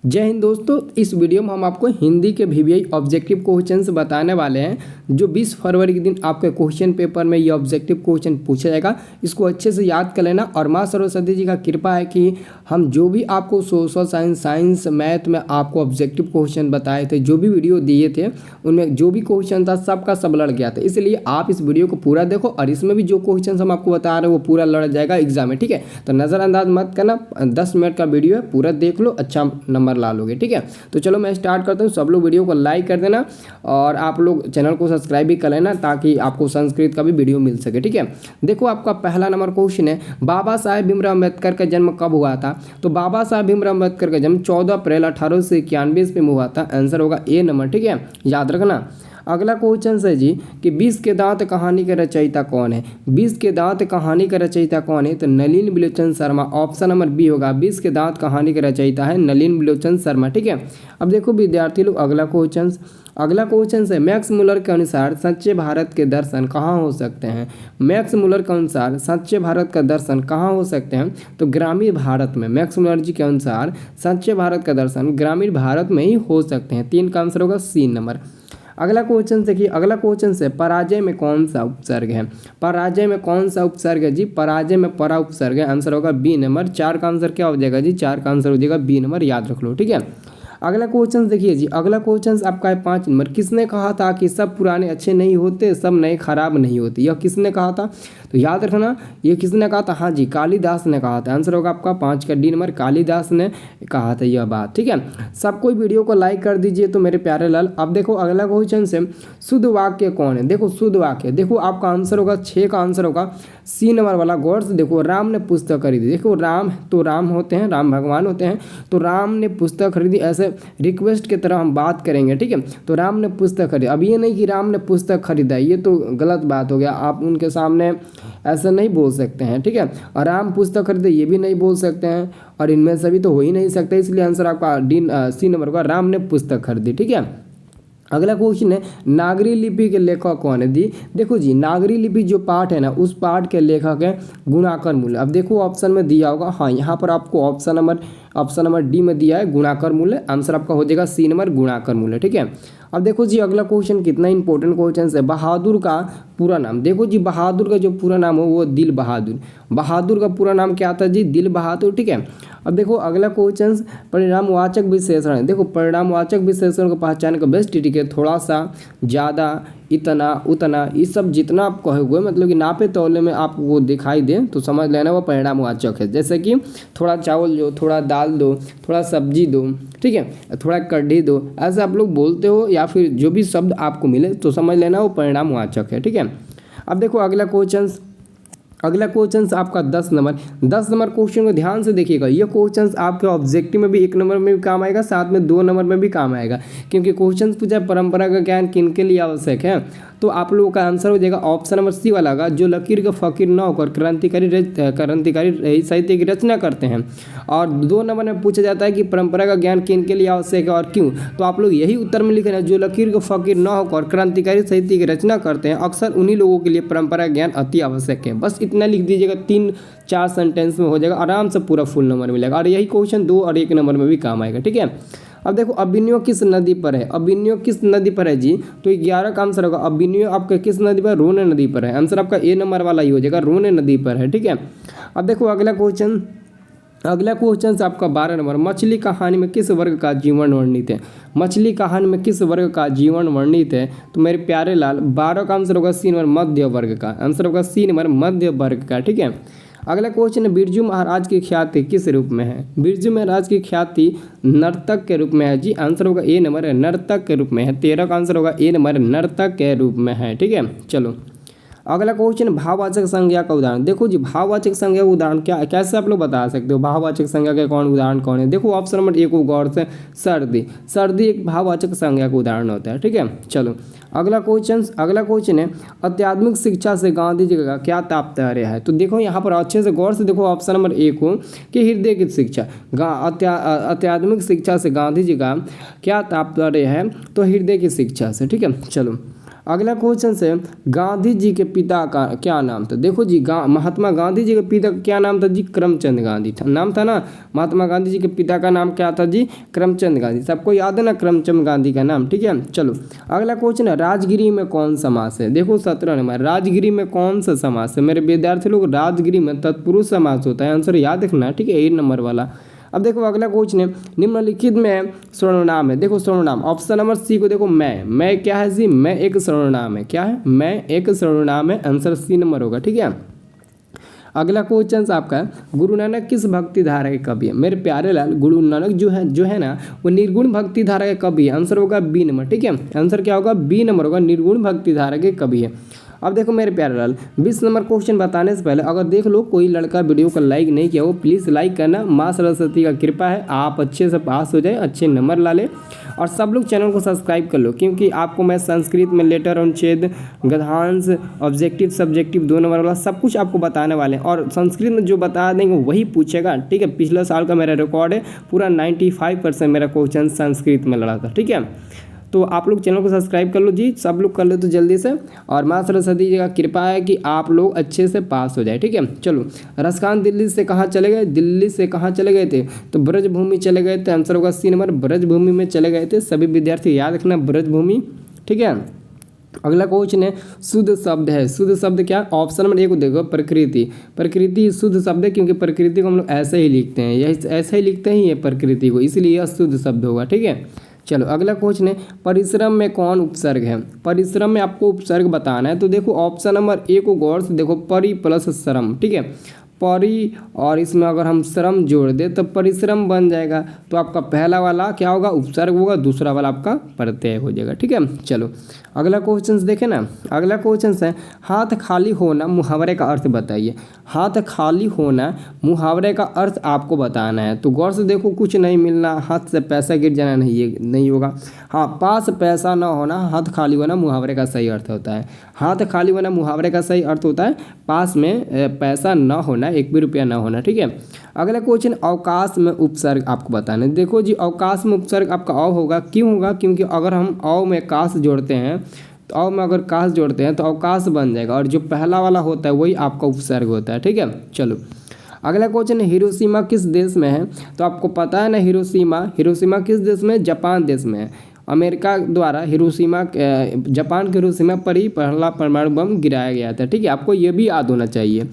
जय हिंद दोस्तों। इस वीडियो में हम आपको हिंदी के वीवीआई ऑब्जेक्टिव क्वेश्चंस बताने वाले हैं जो 20 फरवरी के दिन आपके क्वेश्चन पेपर में ये ऑब्जेक्टिव क्वेश्चन पूछा जाएगा। इसको अच्छे से याद कर लेना। और माँ सरस्वती जी का कृपा है कि हम जो भी आपको सोशल साइंस मैथ में आपको ऑब्जेक्टिव क्वेश्चन बताए थे, जो भी वीडियो दिए थे उनमें जो भी क्वेश्चन था सबका सब लड़ गया था। इसलिए आप इस वीडियो को पूरा देखो और इसमें भी जो क्वेश्चन हम आपको बता रहे हैं वो पूरा लड़ जाएगा एग्जाम में। ठीक है, तो नज़रअंदाज मत करना। 10 मिनट का वीडियो है, पूरा देख लो, अच्छा नंबर ला लोगे। ठीक है, तो चलो मैं स्टार्ट करता हूँ। सब लोग वीडियो को लाइक कर देना और आप लोग चैनल को सब्सक्राइब भी कर लेना ताकि आपको संस्कृत का भी वीडियो मिल सके। ठीक है, देखो आपका पहला नंबर क्वेश्चन है, बाबा साहेब भीमराव अम्बेडकर का जन्म कब हुआ था? तो बाबा साहेब भीमराव अम्बेडकर का जन्म 14 अप्रैल 1891 ईस्वी में हुआ था। आंसर होगा ए नंबर। ठीक है, याद रखना। अगला क्वेश्चन है जी कि 20 के दांत कहानी का रचयिता कौन है? 20 के दांत कहानी का रचयिता कौन है? तो नलिन बिलोचन शर्मा। ऑप्शन नंबर बी होगा। 20 के दांत कहानी का रचयिता है नलिन बिलोचन शर्मा। ठीक है, अब देखो विद्यार्थी लोग अगला क्वेश्चन है, मैक्स मुलर के अनुसार सच्चे भारत के दर्शन कहाँ हो सकते हैं? मैक्स मुलर के अनुसार सच्चे भारत का दर्शन कहाँ हो सकते हैं? तो ग्रामीण भारत में। मैक्स मुलर जी के अनुसार सच्चे भारत का दर्शन ग्रामीण भारत में ही हो सकते हैं। 3 का आंसर होगा सी नंबर। अगला क्वेश्चन देखिए, अगला क्वेश्चन से पराजय में कौन सा उपसर्ग है? पराजय में कौन सा उपसर्ग है जी? पराजय में परा उपसर्ग है। आंसर होगा बी नंबर। 4 का आंसर क्या हो जाएगा जी? 4 का आंसर हो जाएगा बी नंबर, याद रख लो। ठीक है, अगला क्वेश्चन देखिए जी, अगला क्वेश्चन आपका है 5 नंबर। किसने कहा था कि सब पुराने अच्छे नहीं होते, सब नए खराब नहीं होते? यह किसने कहा था? तो याद रखना, ये किसने कहा था? हाँ जी, कालिदास ने कहा था। आंसर होगा आपका 5 का डी नंबर। कालिदास ने कहा था यह बात। ठीक है, सब कोई वीडियो को लाइक कर दीजिए तो मेरे प्यारे लाल। अब देखो अगला क्वेश्चन से शुद्ध वाक्य कौन है? देखो शुद्ध वाक्य, देखो आपका आंसर होगा 6 का आंसर होगा सी नंबर वाला। गौर से देखो, राम ने पुस्तक खरीदी। देखो राम तो राम होते हैं, राम भगवान होते हैं, तो राम ने पुस्तक खरीदी, ऐसे रिक्वेस्ट की तरह हम बात करेंगे। ठीक है, तो राम ने पुस्तक खरीदी। अब ये नहीं कि राम ने पुस्तक खरीदा, ये तो गलत बात हो गया। आप उनके सामने ऐसा नहीं बोल सकते हैं। ठीक है, और राम पुस्तक खरीदे ये भी नहीं बोल सकते हैं, और इनमें से भी तो हो ही नहीं सकता। इसलिए आंसर आपका डी सी नंबर का, राम ने पुस्तक खरीदी। ठीक है, अगला क्वेश्चन है, नागरी लिपि के लेखक कौन है? दी देखो जी, नागरी लिपि जो पाठ है ना, उस पाठ के लेखक है गुणाकर मूल्य। अब देखो ऑप्शन में दिया होगा, हाँ यहाँ पर आपको ऑप्शन नंबर डी में दिया है गुणाकर मूल्य। आंसर आपका हो जाएगा सी नंबर, गुणाकर मूल्य। ठीक है, अब देखो जी अगला क्वेश्चन कितना इंपॉर्टेंट क्वेश्चन है। बहादुर का पूरा नाम। देखो जी, बहादुर का जो पूरा नाम हो वो दिल बहादुर। बहादुर का पूरा नाम क्या था जी? दिल बहादुर। ठीक है, अब देखो अगला क्वेश्चन, परिणामवाचक विशेषण है। देखो परिणामवाचक विशेषण को पहचानने का बेस्ट ट्रिक है थोड़ा सा, ज़्यादा, इतना, उतना, ये सब जितना आप कहोगे, मतलब कि नापे तौले में आपको दिखाई दे तो समझ लेना वो परिणामवाचक है। जैसे कि थोड़ा चावल दो, थोड़ा दाल दो, थोड़ा सब्जी दो, ठीक है, थोड़ा कढ़ी दो, ऐसे आप लोग बोलते हो या फिर जो भी शब्द आपको मिले तो समझ लेना वो परिणामवाचक है। ठीक है, अब देखो अगला क्वेश्चन आपका 10 नंबर क्वेश्चन को ध्यान से देखिएगा। ये क्वेश्चन आपके ऑब्जेक्टिव में भी 1 नंबर में भी काम आएगा, साथ में 2 नंबर में भी काम आएगा। क्योंकि क्वेश्चन पूछा परंपरा का ज्ञान किन के लिए आवश्यक है, तो आप लोगों का आंसर हो जाएगा ऑप्शन नंबर सी वाला का, जो लकीर का फकीर न होकर क्रांतिकारी साहित्य की रचना करते हैं। और 2 नंबर में पूछा जाता है कि परंपरा का ज्ञान किन के लिए आवश्यक है और क्यों, तो आप लोग यही उत्तर में लिख रहे हैं, जो लकीर का फकीर न होकर क्रांतिकारी साहित्य की रचना करते हैं, अक्सर उन्हीं लोगों के लिए परंपरा ज्ञान अति आवश्यक है। बस इतना लिख दीजिएगा, 3-4 सेंटेंस में हो जाएगा, आराम से पूरा फुल नंबर मिलेगा। और यही क्वेश्चन 2 और 1 नंबर में भी काम आएगा। ठीक है, अब देखो अभिनव किस नदी पर है? अभिनव किस नदी पर है जी? तो 11 का आंसर होगा अभिनव आपका किस नदी पर? रोने नदी पर है। आंसर आपका ए नंबर वाला ही हो जाएगा, रोने नदी पर है। ठीक है, अब देखो अगला क्वेश्चन से आपका 12 नंबर, मछली कहानी में किस वर्ग का जीवन वर्णित है? मछली कहानी में किस वर्ग का जीवन वर्णित है? तो मेरे प्यारे लाल 12 का आंसर होगा सी नंबर, मध्य वर्ग का। आंसर होगा सी नंबर, मध्य वर्ग का। ठीक है, अगला क्वेश्चन है, बिरजू महाराज की ख्याति किस रूप में है? बिरजू महाराज की ख्याति नर्तक के रूप में है जी। आंसर होगा ए नंबर, नर्तक के रूप में है। 13 का आंसर होगा ए नंबर, नर्तक के रूप में है। ठीक है, चलो अगला क्वेश्चन, भाववाचक संज्ञा का उदाहरण। देखो जी, भाववाचक संज्ञा का उदाहरण क्या, कैसे आप लोग बता सकते हो भाववाचक संज्ञा के उदाहरण कौन है? देखो ऑप्शन नंबर 1 को गौर से, सर्दी एक भाववाचक संज्ञा का उदाहरण होता है। ठीक है, चलो अगला क्वेश्चन है, अत्याधुनिक शिक्षा से गांधी जी का क्या तात्पर्य है? तो देखो यहाँ पर अच्छे से गौर से देखो ऑप्शन नंबर 1 को कि हृदय की शिक्षा। अत्याधुनिक शिक्षा से गांधी जी का क्या तात्पर्य है? तो हृदय की शिक्षा से। ठीक है, चलो अगला क्वेश्चन से गांधी जी के पिता का क्या नाम था। देखो जी महात्मा गांधी जी के पिता का क्या नाम था जी, करमचंद गांधी था, नाम था ना। महात्मा गांधी जी के पिता का नाम क्या था जी, करमचंद गांधी। सबको याद है ना करमचंद गांधी का नाम, ठीक है। चलो अगला क्वेश्चन है राजगिरी में कौन समास है। देखो 17 नंबर, राजगिरी में कौन सा समास है मेरे विद्यार्थी लोग, राजगिरी में तत्पुरुष समास होता है, आंसर याद रखना, ठीक है, 1 नंबर वाला। अब देखो अगला क्वेश्चन है निम्नलिखित में सर्वनाम है। देखो सर्वनाम ऑप्शन नंबर सी को देखो, मैं क्या है जी, मैं एक सर्वनाम है, क्या है, मैं एक सर्वनाम है, आंसर सी नंबर होगा, ठीक है। अगला क्वेश्चन आपका गुरु नानक किस भक्ति धारा के कवि है। मेरे प्यारे लाल गुरु नानक जो है ना वो निर्गुण भक्ति धारा के कवि है, आंसर होगा बी नंबर, ठीक है। आंसर क्या होगा, बी नंबर होगा, निर्गुण भक्ति धारा के कवि है। अब देखो मेरे प्यारे लाल 20 नंबर क्वेश्चन बताने से पहले अगर देख लो कोई लड़का वीडियो को लाइक नहीं किया हो, प्लीज़ लाइक करना, माँ सरस्वती का कृपा है आप अच्छे से पास हो जाए, अच्छे नंबर ला ले। और सब लोग चैनल को सब्सक्राइब कर लो, क्योंकि आपको मैं संस्कृत में लेटर अनुच्छेद गद्यांश ऑब्जेक्टिव सब्जेक्टिव 2 नंबर वाला सब कुछ आपको बताने वाले हैं। और संस्कृत में जो बता देंगे वही पूछेगा, ठीक है। पिछले साल का मेरा रिकॉर्ड है, पूरा 95% मेरा क्वेश्चन संस्कृत में लड़ा था, ठीक है। तो आप लोग चैनल को सब्सक्राइब कर लो जी, सब लोग कर लो तो जल्दी से। और माँ सरस्वती जी का कृपा है कि आप लोग अच्छे से पास हो जाए, ठीक है। चलो रसखान दिल्ली से कहाँ चले गए, दिल्ली से कहाँ चले गए थे, तो ब्रजभूमि चले गए थे, आंसर होगा सी नंबर, ब्रजभूमि में चले गए थे। सभी विद्यार्थी याद रखना ब्रजभूमि, ठीक है। अगला क्वेश्चन है शुद्ध शब्द है, शुद्ध शब्द क्या, ऑप्शन नंबर 1 को देखो प्रकृति। प्रकृति शुद्ध शब्द है, क्योंकि प्रकृति को हम लोग ऐसे ही लिखते हैं, यही ऐसे ही लिखते हैं ये प्रकृति को, इसलिए यह शुद्ध शब्द होगा, ठीक है। चलो अगला क्वेश्चन है परिश्रम में कौन उपसर्ग है। परिश्रम में आपको उपसर्ग बताना है, तो देखो ऑप्शन नंबर 1 को गौर से देखो, परि प्लस श्रम, ठीक है। परि और इसमें अगर हम श्रम जोड़ दें तो परिश्रम बन जाएगा, तो आपका पहला वाला क्या होगा, उपसर्ग होगा, दूसरा वाला आपका प्रत्यय हो जाएगा, ठीक है। चलो अगला क्वेश्चन देखें ना, अगला क्वेश्चन है हाथ खाली होना मुहावरे का अर्थ बताइए। हाथ खाली होना मुहावरे का अर्थ आपको बताना है, तो गौर से देखो, कुछ नहीं मिलना, हाथ से पैसा गिर जाना नहीं होगा। हाँ, पास पैसा ना होना हाथ खाली होना मुहावरे का सही अर्थ होता है। हाथ खाली होना मुहावरे का सही अर्थ होता है पास में पैसा ना होना, 1 भी रुपया ना होना, ठीक है। अगला क्वेश्चन अवकाश में उपसर्ग आपको बताना है। देखो जी अवकाश में उपसर्ग आपका अव होगा, क्यों होगा, क्योंकि अगर हम अव में काश जोड़ते हैं, तो अव में अगर काश जोड़ते हैं तो अवकाश बन जाएगा, और जो पहला वाला होता है वही आपका उपसर्ग होता है, ठीक है। चलो अगला क्वेश्चन हिरोशिमा किस देश में है, तो आपको पता है ना हिरोशिमा किस देश में, जापान देश में है। अमेरिका द्वारा हिरोशिमा जापान के हिरोशिमा पर ही पहला परमाणु बम गिराया गया था, ठीक है। आपको ये भी याद होना चाहिए।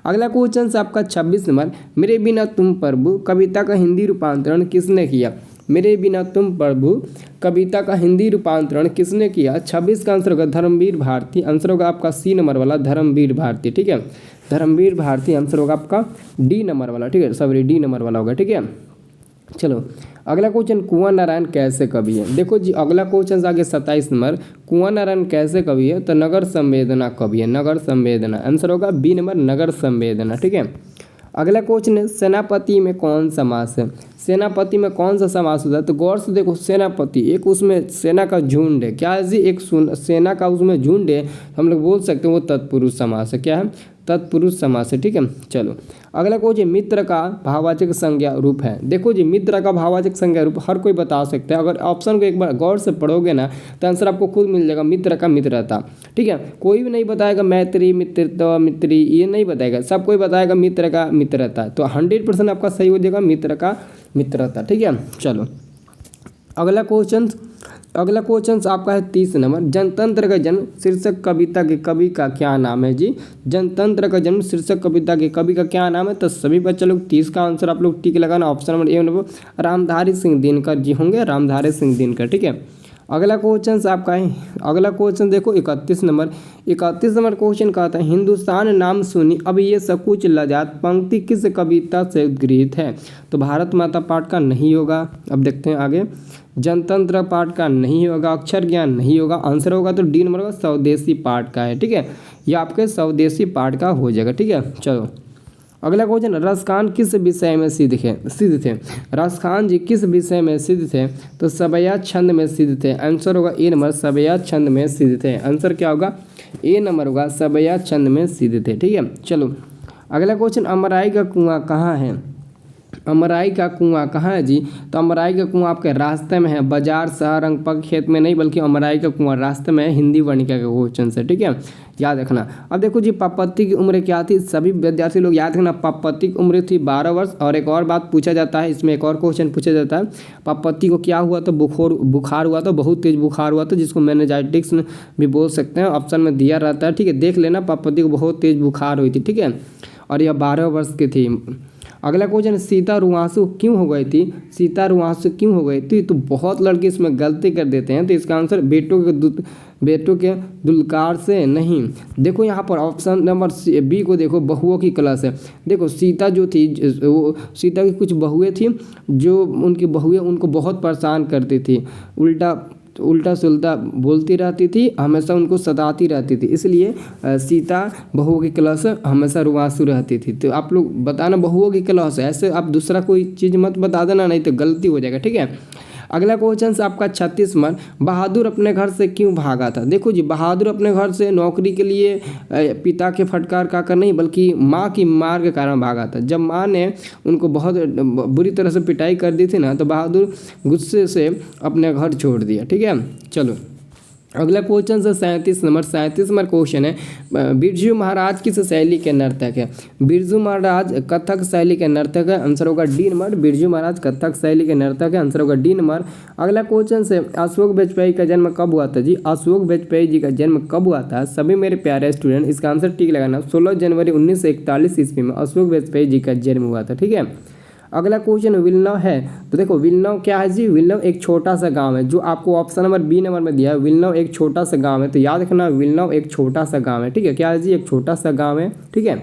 अगला क्वेश्चन से आपका 26 नंबर, मेरे बिना तुम प्रभु कविता का हिंदी रूपांतरण किसने किया। मेरे बिना तुम प्रभु कविता का हिंदी रूपांतरण किसने किया। 26 का आंसर होगा धर्मवीर भारती, आंसर होगा आपका सी नंबर वाला धर्मवीर भारती, ठीक है। धर्मवीर भारती आंसर होगा आपका डी नंबर वाला, ठीक है, सॉरी डी नंबर वाला होगा, ठीक है। चलो अगला क्वेश्चन कुंवर नारायण कैसे कवि है। देखो जी अगला क्वेश्चन आगे 27 नंबर, कुंवर नारायण कैसे कवि है, तो नगर संवेदना कवि है, नगर संवेदना, आंसर होगा बी नंबर नगर संवेदना, ठीक है। अगला क्वेश्चन है सेनापति में कौन समास है। सेनापति में कौन सा समास होता है, तो गौर से देखो, सेनापति एक उसमें सेना का झुंड है, क्या है जी, एक सेना का उसमें झुंड है, हम लोग बोल सकते हैं वो तत्पुरुष समास है, क्या है, तत्पुरुष समास है, ठीक है। चलो अगला क्वेश्चन मित्र का भाववाचक संज्ञा रूप है। देखो जी मित्र का भाववाचक संज्ञा रूप हर कोई बता सकता है, अगर ऑप्शन को एक बार गौर से पढ़ोगे ना तो आंसर आपको खुद मिल जाएगा, मित्र का मित्रता, ठीक है। कोई भी नहीं बताएगा मैत्री मित्रता मित्री, ये नहीं बताएगा, सब कोई बताएगा मित्र का मित्रता, तो 100% आपका सही हो जाएगा मित्र का मित्रता, ठीक है। चलो अगला क्वेश्चन आपका है 30 नंबर, जनतंत्र का जन्म शीर्षक कविता के कवि का क्या नाम है जी। जनतंत्र का जन्म शीर्षक कविता के कवि का क्या नाम है, तो सभी बच्चे लोग 30 का आंसर आप लोग टिक लगाना, option number A number Ramdhari Singh Dinkar ji होंगे, रामधारी सिंह दिनकर, ठीक है। अगला क्वेश्चन आपका है, अगला क्वेश्चन देखो 31 नंबर क्वेश्चन कहता है हिंदुस्तान नाम सुनी अब ये सकुच लजात पंक्ति किस कविता से उद्गृहित है। तो भारत माता पाठ का नहीं होगा, अब देखते हैं आगे, जनतंत्र पाठ का नहीं होगा, अक्षर ज्ञान नहीं होगा, आंसर होगा तो डी नंबर का स्वदेशी पाठ का है, ठीक है, यह आपके स्वदेशी पाठ का हो जाएगा, ठीक है। चलो अगला क्वेश्चन रसखान किस विषय में सिद्ध थे। रसखान जी किस विषय में सिद्ध थे, तो सवैया छंद में सिद्ध थे, आंसर होगा ए नंबर सवैया छंद में सिद्ध थे, आंसर क्या होगा ए नंबर होगा सवैया छंद में सिद्ध थे, ठीक है। चलो अगला क्वेश्चन अमराई का कुआं कहाँ है। अमराई का कुआं कहाँ है जी? तो अमराई का कुआं आपके रास्ते में है, बाजार, शहर, अंक खेत में नहीं, बल्कि अमराई का कुआं रास्ते में है। हिंदी वर्णिका का क्वेश्चन है, ठीक है, याद रखना। अब देखो जी, पपत्ती की उम्र क्या थी? सभी विद्यार्थी लोग याद रखना, पपत्ती की उम्र थी 12 वर्ष। और एक और बात पूछा जाता है, इसमें एक और क्वेश्चन पूछा जाता है, पपत्ती को क्या हुआ? तो बुखार हुआ, तो बहुत तेज बुखार हुआ था, जिसको मेनिंजाइटिस भी बोल सकते हैं, ऑप्शन में दिया रहता है, ठीक है, देख लेना। पपत्ती को बहुत तेज बुखार हुई थी, ठीक है, और यह 12 वर्ष की थी। अगला क्वेश्चन, सीता रुआंसू क्यों हो गई थी? सीता रुआंसू क्यों हो गई थी? तो बहुत लड़के इसमें गलती कर देते हैं, तो इसका आंसर बेटों के दुल्कार से नहीं। देखो यहाँ पर ऑप्शन नंबर बी को देखो, बहुओं की क्लास है। देखो सीता जो थी, वो सीता की कुछ बहुएं थी, जो उनकी बहुएं उनको बहुत परेशान करती थी, उल्टा सुल्टा बोलती रहती थी, हमेशा उनको सताती रहती थी, इसलिए सीता बहुओं की क्लास हमेशा रुआंसू रहती थी। तो आप लोग बताना बहुओं की क्लास है, ऐसे आप दूसरा कोई चीज़ मत बता देना, नहीं तो गलती हो जाएगा, ठीक है। अगला क्वेश्चन से आपका 36वां, बहादुर अपने घर से क्यों भागा था? देखो जी, बहादुर अपने घर से नौकरी के लिए पिता के फटकार का कर नहीं, बल्कि माँ की मार के कारण भागा था। जब माँ ने उनको बहुत बुरी तरह से पिटाई कर दी थी ना, तो बहादुर गुस्से से अपने घर छोड़ दिया, ठीक है। चलो अगला क्वेश्चन से 37वां क्वेश्चन है, बिरजू महाराज किस शैली के नर्तक है? बिरजू महाराज कथक शैली के नर्तक है, आंसर होगा डी नंबर। बिरजू महाराज कथक शैली के नर्तक है, आंसर होगा डी नंबर। अगला क्वेश्चन से, अशोक वाजपेयी का जन्म कब हुआ था जी? अशोक वाजपेयी जी का जन्म कब हुआ था? सभी मेरे प्यारे स्टूडेंट इसका आंसर ठीक लगाना, 16 जनवरी 1941 ईस्वी में अशोक वाजपेयी जी का जन्म हुआ था, ठीक है। अगला क्वेश्चन, विलनव है, तो देखो विलनव क्या है जी? विलनव एक छोटा सा गांव है, जो आपको ऑप्शन नंबर बी नंबर में दिया है। विलनव एक छोटा सा गांव है, तो याद रखना विलनव एक छोटा सा गांव है, ठीक है, क्या है जी? एक छोटा सा गांव है, ठीक है।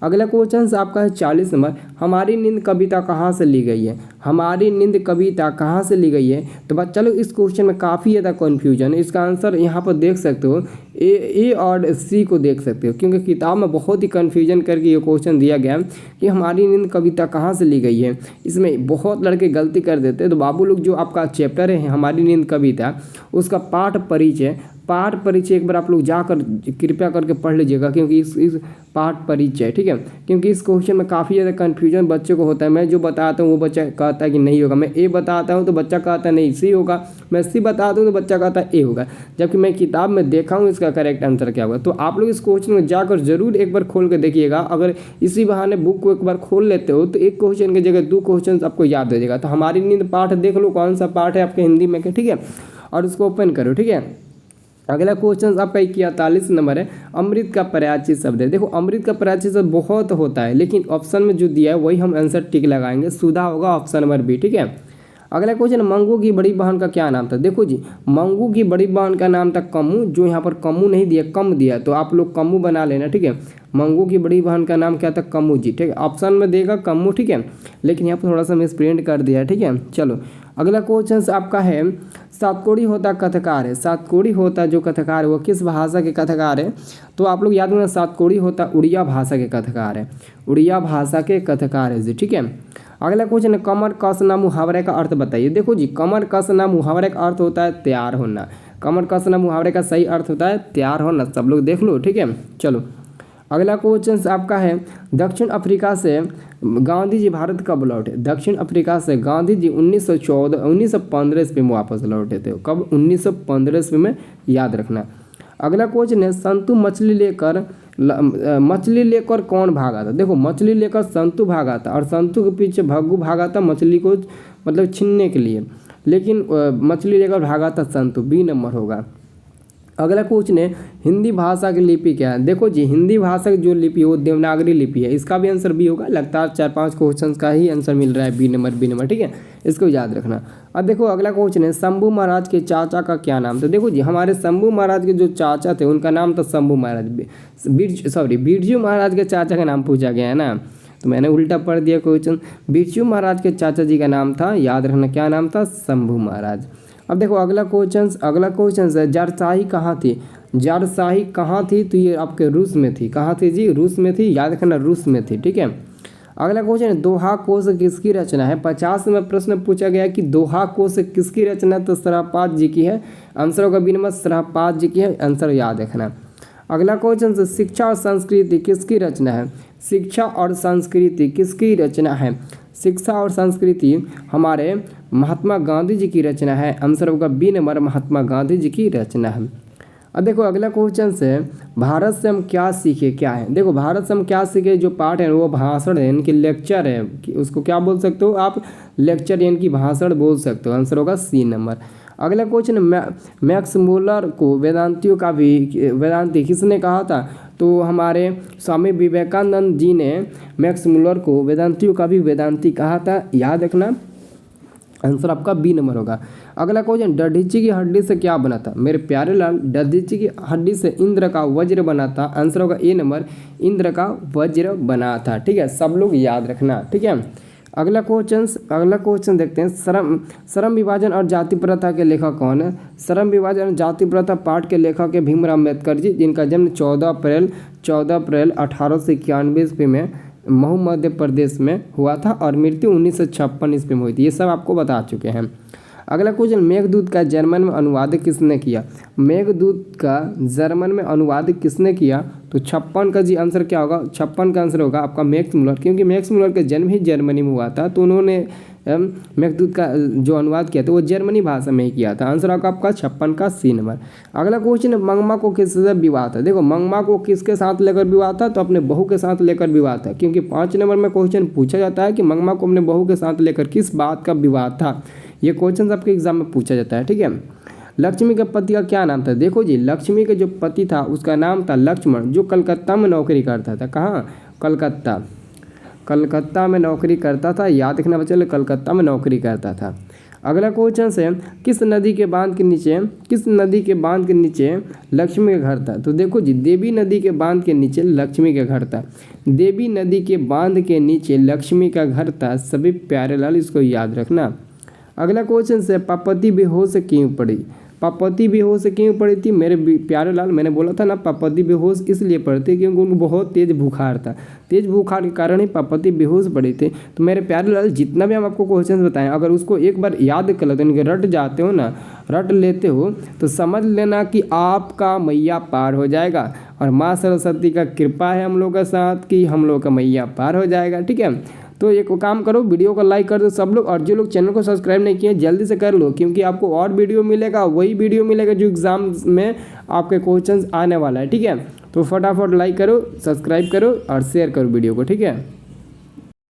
अगला क्वेश्चन आपका है 40 नंबर, हमारी नींद कविता कहाँ से ली गई है? हमारी नींद कविता कहाँ से ली गई है? तो बस चलो, इस क्वेश्चन में काफ़ी ज़्यादा कन्फ्यूजन है, इसका आंसर यहाँ पर देख सकते हो, ए और सी को देख सकते हो, क्योंकि किताब में बहुत ही कन्फ्यूजन करके ये क्वेश्चन दिया गया कि हमारी नींद कविता कहाँ से ली गई है। इसमें बहुत लड़के गलती कर देते हैं, तो बाबू लोग जो आपका चैप्टर है हमारी नींद कविता, उसका पाठ परिचय एक बार आप लोग जाकर कृपया करके पढ़ लीजिएगा, क्योंकि इस पाठ परिचय, ठीक है, क्योंकि इस क्वेश्चन में काफ़ी ज़्यादा कन्फ्यूजन बच्चे को होता है। मैं जो बताता हूँ वो बच्चा कहता है कि नहीं होगा, मैं ए बताता हूँ तो बच्चा कहता है नहीं सी होगा, मैं सी बताता हूँ तो बच्चा कहता है ए होगा, जबकि मैं किताब में देखा हूँ इसका करेक्ट आंसर क्या होगा। तो आप लोग इस क्वेश्चन में जाकर जरूर एक बार खोल कर देखिएगा। अगर इसी बहाने बुक को एक बार खोल लेते हो तो एक क्वेश्चन की जगह 2 क्वेश्चन आपको याद हो जाएगा। तो हमारी नींद पाठ देख लो, कौन सा पाठ है आपके हिंदी में, ठीक है, और उसको ओपन करो, ठीक है। अगला क्वेश्चन आपका 41 नंबर है, अमृत का पर्यायवाची शब्द है। देखो अमृत का पर्यायवाची शब्द बहुत होता है, लेकिन ऑप्शन में जो दिया है वही हम आंसर टिक लगाएंगे, सुधा होगा ऑप्शन नंबर बी, ठीक है। अगला क्वेश्चन, मंगू की बड़ी बहन का क्या नाम था? देखो जी, मंगू की बड़ी बहन का नाम था कम्मू, जो यहाँ पर कम्मू नहीं दिया, कम दिया, तो आप लोग कम्मू बना लेना, ठीक है। मंगू की बड़ी बहन का नाम क्या था? कम्मू जी, ठीक है, ऑप्शन में देगा कम्मू, ठीक है, लेकिन यहाँ पर थोड़ा सा मिसप्रिंट कर दिया, ठीक है। चलो अगला क्वेश्चन आपका है, सातकोड़ी होता कथकार है। सातकोड़ी होता जो कथकार है वो किस भाषा के कथकार है? तो आप लोग याद रखना, सातकोड़ी होता उड़िया भाषा के कथकार है, उड़िया भाषा के कथकार है जी, ठीक है। अगला क्वेश्चन है, कमर कसना मुहावरे का अर्थ बताइए। देखो जी, कमर कसना मुहावरे का अर्थ होता है तैयार होना। कमर कसना मुहावरे का सही अर्थ होता है तैयार होना, सब लोग देख लो, ठीक है। चलो अगला क्वेश्चन आपका है, दक्षिण अफ्रीका से गांधी जी भारत कब लौटे? दक्षिण अफ्रीका से गांधी जी 1915 ईस्वी में वापस लौटे थे। कब? 1915 ईस्वी में, याद रखना। अगला क्वेश्चन है, संतु मछली लेकर कौन भागा था? देखो मछली लेकर संतु भागा था, और संतु के पीछे भग्गू भागा था मछली को मतलब छीनने के लिए, लेकिन मछली लेकर भागा था संतु, बी नंबर होगा। अगला क्वेश्चन है, हिंदी भाषा की लिपि क्या है? देखो जी, हिंदी भाषा की जो लिपि है वो देवनागरी लिपि है, इसका भी आंसर बी होगा। लगातार 4-5 क्वेश्चन का ही आंसर मिल रहा है बी नंबर, ठीक है, इसको याद रखना। अब देखो अगला क्वेश्चन है, शंभू महाराज के चाचा का क्या नाम था? देखो जी, हमारे शंभू महाराज के जो चाचा थे उनका नाम था शंभू महाराज। बिरजू महाराज के चाचा का नाम पूछा गया है ना, तो मैंने उल्टा पढ़ दिया क्वेश्चन। बिरजू महाराज के चाचा जी का नाम था, याद रखना क्या नाम था? शंभू महाराज। अब देखो अगला क्वेश्चन है, जारशाही कहाँ थी? जारशाही कहाँ थी? तो ये आपके रूस में थी। कहाँ थी जी? रूस में थी, याद रखना रूस में थी, ठीक है। अगला क्वेश्चन है, दोहा कोश किसकी रचना है? 50 में प्रश्न पूछा गया कि दोहा कोश किसकी रचना? तो सरहपाद जी की है, आंसर होगा बी नंबर, सरहपाद जी की है, आंसर याद रखना। अगला क्वेश्चन से, शिक्षा और संस्कृति किसकी रचना है? शिक्षा और संस्कृति किसकी रचना है? शिक्षा और संस्कृति हमारे महात्मा गांधी जी की रचना है। आंसर होगा बी नंबर, महात्मा गांधी जी की रचना है। अब देखो अगला क्वेश्चन से, भारत से हम क्या सीखे क्या है। देखो भारत से हम क्या सीखे जो पार्ट है वो भाषण है, इनकी लेक्चर है, उसको क्या बोल सकते हो आप, लेक्चर यानी कि भाषण बोल सकते हो। आंसर होगा सी नंबर। अगला क्वेश्चन, मैक्स मूलर को वेदांतियों का भी वेदांती किसने कहा था। तो हमारे स्वामी विवेकानंद जी ने मैक्स मूलर को वेदांतियों का भी वेदांती कहा था, याद रखना। आंसर आपका बी नंबर होगा। अगला क्वेश्चन, दधीची की हड्डी से क्या बना था। मेरे प्यारे लाल, दधीची की हड्डी से इंद्र का वज्र बना था। आंसर होगा ए नंबर, इंद्र का वज्र बना था। ठीक है, सब लोग याद रखना। ठीक है, अगला क्वेश्चन देखते हैं, श्रम विभाजन और जाति प्रथा के लेखक कौन है। श्रम विभाजन और जाति प्रथा पाठ के लेखक है भीमराव अम्बेडकर जी, जिनका जन्म 14 अप्रैल 1891 ईस्वी में महू मध्य प्रदेश में हुआ था और मृत्यु 1956 ईस्वी में हुई थी। ये सब आपको बता चुके हैं। अगला क्वेश्चन, मेघदूत का जर्मन में अनुवाद किसने किया। मेघदूत का जर्मन में अनुवाद किसने किया। तो 56 का जी आंसर क्या होगा, 56 का आंसर होगा आपका मैक्स मूलर, क्योंकि मैक्स मूलर का जन्म ही जर्मनी में हुआ था, तो उन्होंने मेघदूत का जो अनुवाद किया था वो जर्मनी भाषा में ही किया था। आंसर होगा आपका 56 का सी नंबर। अगला क्वेश्चन, मंगमा को किससे विवाह था। देखो मंगमा को किसके साथ लेकर विवाह था, तो अपने बहू के साथ लेकर विवाह था, क्योंकि 5 नंबर में क्वेश्चन पूछा जाता है कि मंगमा को अपने बहू के साथ लेकर किस बात का विवाह था। ये क्वेश्चन आपके एग्जाम में पूछा जाता है। ठीक है, लक्ष्मी के पति का क्या नाम था। देखो जी, लक्ष्मी के जो पति था उसका नाम था लक्ष्मण, जो कलकत्ता में नौकरी करता था। कहाँ, कलकत्ता में नौकरी करता था, याद रखना बच्चे, कलकत्ता में नौकरी करता था। अगला क्वेश्चन से, किस नदी के बांध के नीचे लक्ष्मी का घर था। तो देखो जी, देवी नदी के बांध के नीचे लक्ष्मी का घर था। देवी नदी के बांध के नीचे लक्ष्मी का घर था। सभी प्यारे लाल इसको याद रखना। अगला क्वेश्चन से, पार्वती बेहोश क्यों पड़ी। पार्वती बेहोश क्यों पड़ी थी। मेरे प्यारे लाल, मैंने बोला था ना, पार्वती बेहोश इसलिए पड़ी थी क्योंकि उनको बहुत तेज बुखार था। तेज बुखार के कारण ही पार्वती बेहोश पड़ी थी। तो मेरे प्यारे लाल, जितना भी हम आपको क्वेश्चन बताएं, अगर उसको एक बार याद कर लेते हो, रट जाते हो ना, रट लेते हो, तो समझ लेना कि आपका मैया पार हो जाएगा। और माँ सरस्वती का कृपा है हम लोग के साथ कि हम लोग का मैया पार हो जाएगा। ठीक है, तो एक काम करो, वीडियो को लाइक कर दो सब लोग, और जो लोग चैनल को सब्सक्राइब नहीं किए जल्दी से कर लो, क्योंकि आपको और वीडियो मिलेगा, वही वीडियो मिलेगा जो एग्जाम में आपके क्वेश्चंस आने वाला है। ठीक है, तो फटाफट लाइक करो, सब्सक्राइब करो और शेयर करो वीडियो को। ठीक है।